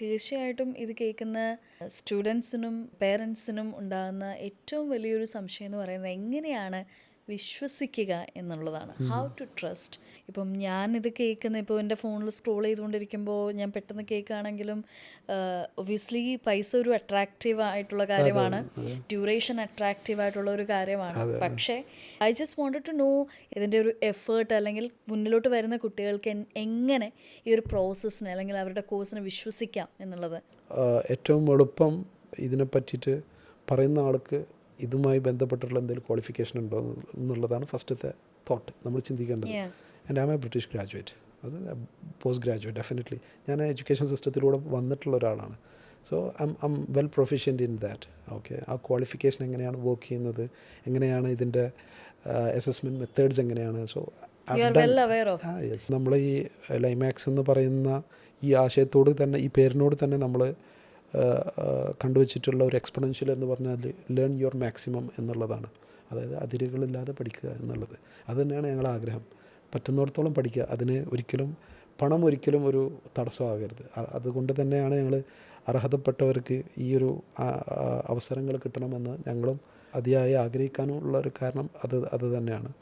തീർച്ചയായിട്ടും ഇത് കേൾക്കുന്ന സ്റ്റുഡൻസിനും പേരൻസിനും ഉണ്ടാകുന്ന ഏറ്റവും വലിയൊരു സംശയം എന്ന് പറയുന്നത് എങ്ങനെയാണ് വിശ്വസിക്കുക എന്നുള്ളതാണ്. How to trust. ഇപ്പം ഞാനിത് കേൾക്കുന്ന ഇപ്പോൾ എൻ്റെ ഫോണിൽ സ്ക്രോൾ ചെയ്തുകൊണ്ടിരിക്കുമ്പോൾ ഞാൻ പെട്ടെന്ന് കേൾക്കുകയാണെങ്കിലും ഒബ്വിയസ്ലി പൈസ ഒരു അട്രാക്റ്റീവ് ആയിട്ടുള്ള കാര്യമാണ്, ഡ്യൂറേഷൻ അട്രാക്റ്റീവ് ആയിട്ടുള്ള ഒരു കാര്യമാണ്. പക്ഷേ I just wanted to know ഇതിൻ്റെ ഒരു എഫേർട്ട് അല്ലെങ്കിൽ മുന്നിലോട്ട് വരുന്ന കുട്ടികൾക്ക് എങ്ങനെ ഈ ഒരു പ്രോസസ്സിനെ അല്ലെങ്കിൽ അവരുടെ കോഴ്സിനെ വിശ്വസിക്കാം എന്നുള്ളത്. ഏറ്റവും എളുപ്പം ഇതിനെ പറ്റിയിട്ട് പറയുന്ന ആൾക്ക് ഇതുമായി ബന്ധപ്പെട്ടുള്ള എന്തെങ്കിലും ക്വാളിഫിക്കേഷൻ ഉണ്ടോ എന്നുള്ളതാണ് ഫസ്റ്റത്തെ തോട്ട് നമ്മൾ ചിന്തിക്കേണ്ടത്. And I M A British graduate, അത് പോസ്റ്റ് ഗ്രാജുവേറ്റ് ഡെഫിനറ്റ്ലി. ഞാൻ എഡ്യൂക്കേഷൻ സിസ്റ്റത്തിലൂടെ വന്നിട്ടുള്ള ഒരാളാണ്. So I'm well proficient in that. Okay, ആ ക്വാളിഫിക്കേഷൻ എങ്ങനെയാണ് വർക്ക് ചെയ്യുന്നത്, എങ്ങനെയാണ് ഇതിൻ്റെ അസസ്മെൻറ്റ് മെത്തേഡ്സ് എങ്ങനെയാണ്. സോ യെസ്, നമ്മൾ ഈ ലൈമാക്സ് എന്ന് പറയുന്ന ഈ ആശയത്തോട് തന്നെ, ഈ പേരിനോട് തന്നെ നമ്മൾ കണ്ടുവച്ചിട്ടുള്ള ഒരു എക്സ്പൊണൻഷ്യൽ എന്ന് പറഞ്ഞാൽ ലേൺ യുവർ മാക്സിമം എന്നുള്ളതാണ്. അതായത് അതിരുകളില്ലാതെ പഠിക്കുക എന്നുള്ളത്. അത് തന്നെയാണ് ഞങ്ങളുടെ ആഗ്രഹം. പറ്റുന്നിടത്തോളം പഠിക്കുക, അതിന് ഒരിക്കലും പണം ഒരിക്കലും ഒരു തടസ്സമാകരുത്. അതുകൊണ്ട് തന്നെയാണ് ഞങ്ങൾ അർഹതപ്പെട്ടവർക്ക് ഈ ഒരു അവസരങ്ങൾ കിട്ടണമെന്ന് ഞങ്ങളും അതിയായി ആഗ്രഹിക്കാനുള്ള ഒരു കാരണം അത് തന്നെയാണ്.